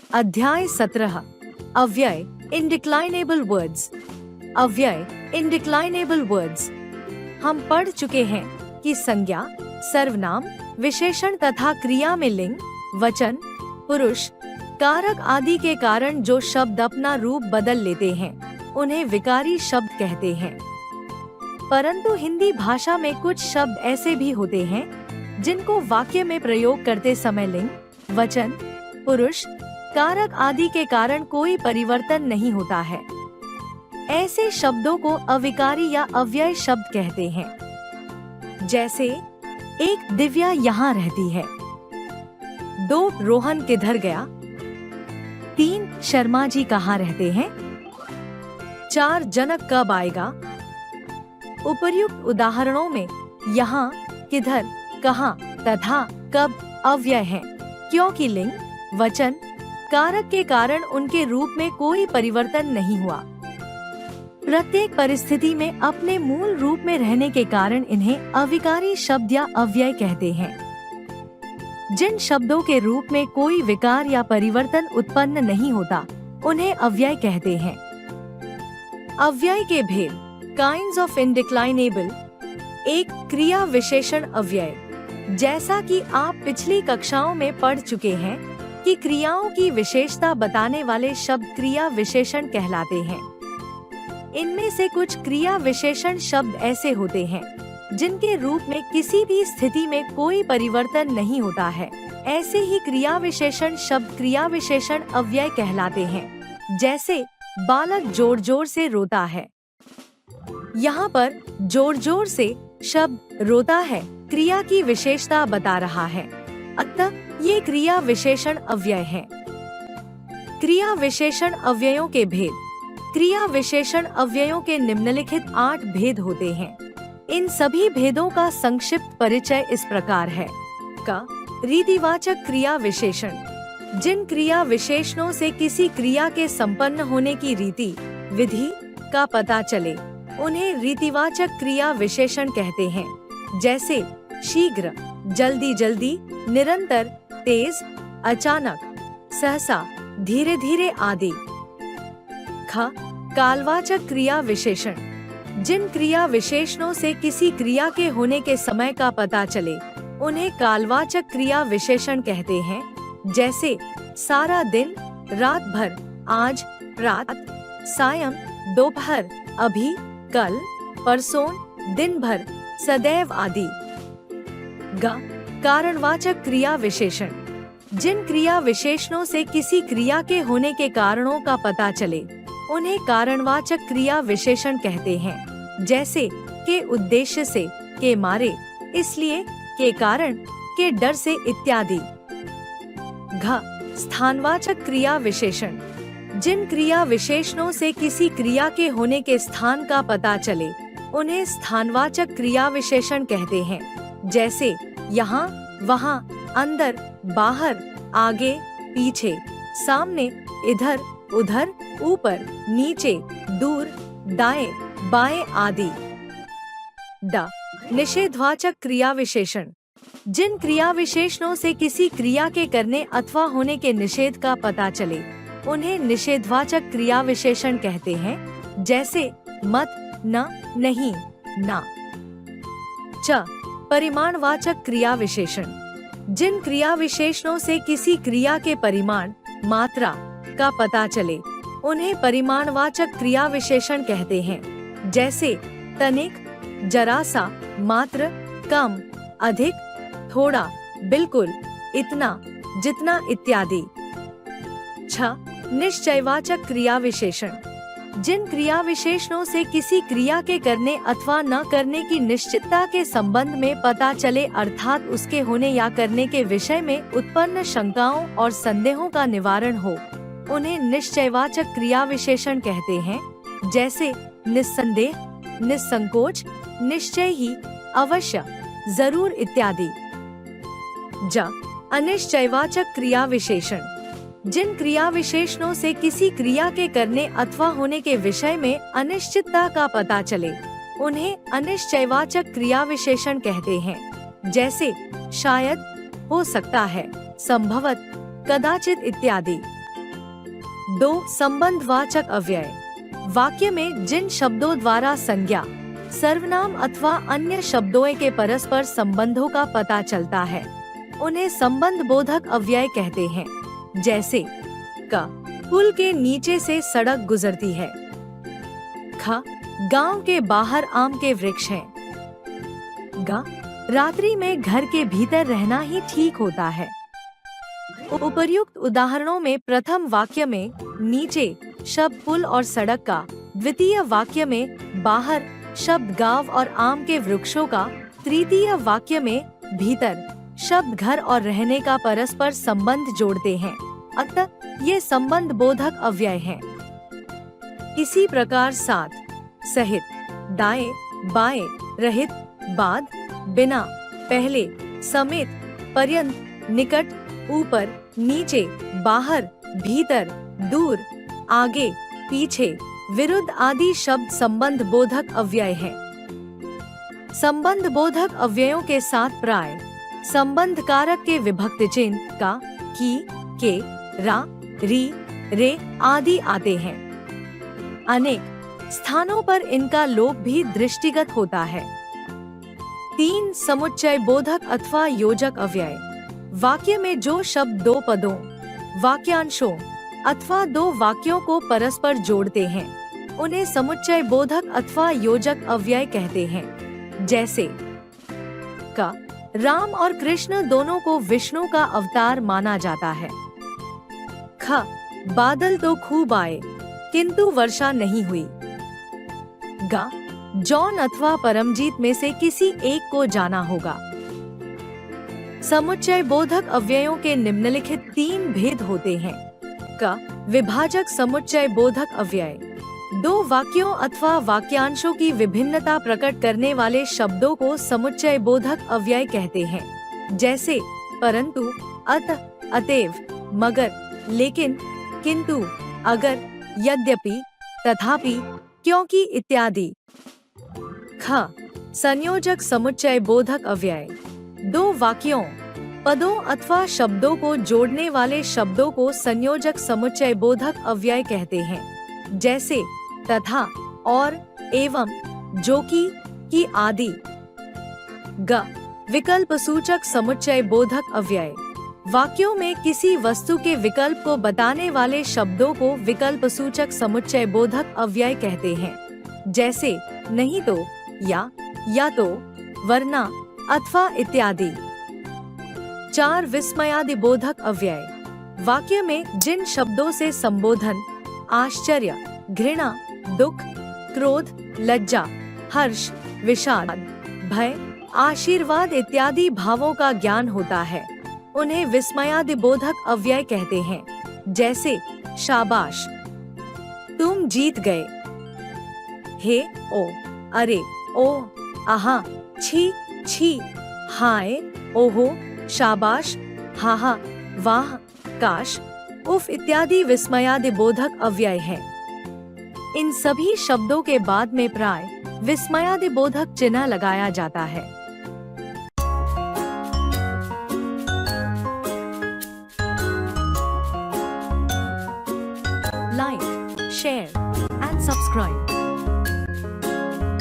अध्याय 17 अव्यय इनडिक्लाइनेबल वर्ड्स। अव्यय इनडिक्लाइनेबल वर्ड्स। हम पढ़ चुके हैं कि संज्ञा, सर्वनाम, विशेषण तथा क्रिया में लिंग, वचन, पुरुष, कारक आदि के कारण जो शब्द अपना रूप बदल लेते हैं उन्हें विकारी शब्द कहते हैं। परंतु हिंदी भाषा में कुछ शब्द ऐसे भी होते हैं जिनको वाक्य में प्रयोग करते समय लिंग, वचन, पुरुष, कारक आदि के कारण कोई परिवर्तन नहीं होता है। ऐसे शब्दों को अविकारी या अव्यय शब्द कहते हैं। जैसे एक दिव्या यहाँ रहती है, 2 रोहन किधर गया, 3 शर्मा जी कहाँ रहते हैं, 4 जनक कब आएगा। उपर्युक्त उदाहरणों में यहाँ, किधर, कहाँ तथा कब अव्यय हैं, क्योंकि लिंग, वचन, कारक के कारण उनके रूप में कोई परिवर्तन नहीं हुआ। प्रत्येक परिस्थिति में अपने मूल रूप में रहने के कारण इन्हें अविकारी शब्द या अव्यय कहते हैं। जिन शब्दों के रूप में कोई विकार या परिवर्तन उत्पन्न नहीं होता उन्हें अव्यय कहते हैं। अव्यय के भेद। Kinds of indeclinable. एक, क्रिया विशेषण अव्यय। जैसा कि आप पिछली कक्षाओं में पढ़ चुके हैं कि क्रियाओं की विशेषता बताने वाले शब्द क्रिया विशेषण कहलाते हैं। इनमें से कुछ क्रिया विशेषण शब्द ऐसे होते हैं जिनके रूप में किसी भी स्थिति में कोई परिवर्तन नहीं होता है। ऐसे ही क्रिया विशेषण शब्द क्रिया विशेषण अव्यय कहलाते हैं। जैसे बालक जोर जोर से रोता है। यहाँ पर जोर जोर से शब्द रोता है क्रिया की विशेषता बता रहा है, अतः ये क्रिया विशेषण अव्यय है। क्रिया विशेषण अव्ययों के भेद। क्रिया विशेषण अव्ययों के निम्नलिखित 8 भेद होते हैं। इन सभी भेदों का संक्षिप्त परिचय इस प्रकार है। का, रीतिवाचक क्रिया विशेषण। जिन क्रिया विशेषणों से किसी क्रिया के संपन्न होने की रीति, विधि का पता चले उन्हें रीतिवाचक क्रिया विशेषण कहते हैं। जैसे शीघ्र, जल्दी जल्दी, निरंतर, तेज, अचानक, सहसा, धीरे धीरे आदि। ख, कालवाचक क्रिया विशेषण। जिन क्रिया विशेषणों से किसी क्रिया के होने के समय का पता चले उन्हें कालवाचक क्रिया विशेषण कहते हैं। जैसे सारा दिन, रात भर, आज, रात, सायं, दोपहर, अभी, कल, परसों, दिन भर, सदैव आदि। ग, कारणवाचक क्रिया विशेषण। जिन क्रिया विशेषणों से किसी क्रिया के होने के कारणों का पता चले उन्हें कारणवाचक क्रिया विशेषण कहते हैं। जैसे के उद्देश्य से, के मारे, इसलिए, के कारण, के डर से इत्यादि। घ, स्थानवाचक क्रिया विशेषण। जिन क्रिया विशेषणों से किसी क्रिया के होने के स्थान का पता चले उन्हें स्थानवाचक क्रिया विशेषण कहते हैं। जैसे यहाँ, वहाँ, अंदर, बाहर, आगे, पीछे, सामने, इधर, उधर, ऊपर, नीचे, दूर, दाएं, बाएं आदि। ड, निषेधवाचक क्रिया विशेषण। जिन क्रिया विशेषणों से किसी क्रिया के करने अथवा होने के निषेध का पता चले उन्हें निषेधवाचक क्रिया विशेषण कहते हैं। जैसे मत, न, नहीं, ना। च, परिमाणवाचक क्रिया विशेषण। जिन क्रिया विशेषणों से किसी क्रिया के परिमाण, मात्रा का पता चले उन्हें परिमाणवाचक क्रिया विशेषण कहते हैं। जैसे तनिक, जरा सा, मात्र, कम, अधिक, थोड़ा, बिल्कुल, इतना, जितना इत्यादि। छ, निश्चयवाचक क्रिया विशेषण। जिन क्रिया विशेषणों से किसी क्रिया के करने अथवा न करने की निश्चितता के संबंध में पता चले अर्थात उसके होने या करने के विषय में उत्पन्न शंकाओं और संदेहों का निवारण हो उन्हें निश्चयवाचक क्रिया विशेषण कहते हैं। जैसे निस्संदेह, निस्संकोच, निश्चय ही, अवश्य, जरूर इत्यादि। ज, अनिश्चयवाचक क्रिया विशेषण। जिन क्रिया विशेषणों से किसी क्रिया के करने अथवा होने के विषय में अनिश्चितता का पता चले उन्हें अनिश्चयवाचक क्रिया विशेषण कहते हैं। जैसे शायद, हो सकता है, संभवत, कदाचित इत्यादि। 2. संबंधवाचक अव्यय। वाक्य में जिन शब्दों द्वारा संज्ञा, सर्वनाम अथवा अन्य शब्दों के परस्पर संबंधों का पता चलता है उन्हें संबंध बोधक अव्यय कहते हैं। जैसे क, पुल के नीचे से सड़क गुजरती है। ख, गांव के बाहर आम के वृक्ष हैं। ग, रात्रि में घर के भीतर रहना ही ठीक होता है। उपर्युक्त उदाहरणों में प्रथम वाक्य में नीचे शब्द पुल और सड़क का, द्वितीय वाक्य में बाहर शब्द गांव और आम के वृक्षों का, तृतीय वाक्य में भीतर शब्द घर और रहने का परस्पर संबंध जोड़ते हैं। अतः ये संबंध बोधक अव्यय हैं। इसी प्रकार साथ, सहित, दाएं, बाएं, रहित, बाद, बिना, पहले, समेत, पर्यंत, निकट, ऊपर, नीचे, बाहर, भीतर, दूर, आगे, पीछे, विरुद्ध आदि शब्द संबंध बोधक अव्यय हैं। संबंध बोधक अव्ययों के साथ प्राय संबंध कारक के विभक्ति चिन्ह का, की, के, रा, री, रे आदि आते हैं। अनेक स्थानों पर इनका लोप भी दृष्टिगत होता है। 3. समुच्चय बोधक अथवा योजक अव्यय। वाक्य में जो शब्द दो पदों, वाक्यांशों अथवा दो वाक्यों को परस्पर जोड़ते हैं उन्हें समुच्चय बोधक अथवा योजक अव्यय कहते हैं। जैसे क, राम और कृष्ण दोनों को विष्णु का अवतार माना जाता है। ख, बादल तो खूब आए किंतु वर्षा नहीं हुई। ग, जॉन अथवा परमजीत में से किसी एक को जाना होगा। समुच्चय बोधक अव्ययों के निम्नलिखित 3 भेद होते हैं। क, विभाजक समुच्चय बोधक अव्यय। दो वाक्यों अथवा वाक्यांशों की विभिन्नता प्रकट करने वाले शब्दों को समुच्चय बोधक अव्यय कहते हैं। जैसे परंतु, अतः, अतएव, मगर, लेकिन, किंतु, अगर, यद्यपि, तथापि, क्योंकि इत्यादि। ख, संयोजक समुच्चय बोधक अव्यय। दो वाक्यों, पदों अथवा शब्दों को जोड़ने वाले शब्दों को संयोजक समुच्चय बोधक अव्यय कहते हैं। जैसे तथा, और, एवं, जो कि आदि। ग, विकल्प सूचक समुच्चय बोधक अव्यय। वाक्यों में किसी वस्तु के विकल्प को बताने वाले शब्दों को विकल्प सूचक समुच्चय बोधक अव्यय कहते हैं। जैसे नहीं तो, या तो, वरना, अथवा इत्यादि। 4. विस्मयादि बोधक अव्यय। वाक्य में जिन शब्दों से संबोधन, आश्चर्य, घृणा, दुख, क्रोध, लज्जा, हर्ष, विषाद, भय, आशीर्वाद इत्यादि भावों का ज्ञान होता है उन्हें विस्मयादि बोधक अव्यय कहते हैं। जैसे शाबाश, तुम जीत गए। हे, ओ, अरे, ओ, आहा, छी, छी, हाय, ओहो, शाबाश, हाहा, वाह, काश, उफ इत्यादि विस्मयादि बोधक अव्यय हैं। इन सभी शब्दों के बाद में प्राय विस्मयादि बोधक चिन्ह लगाया जाता है। Like, share and subscribe.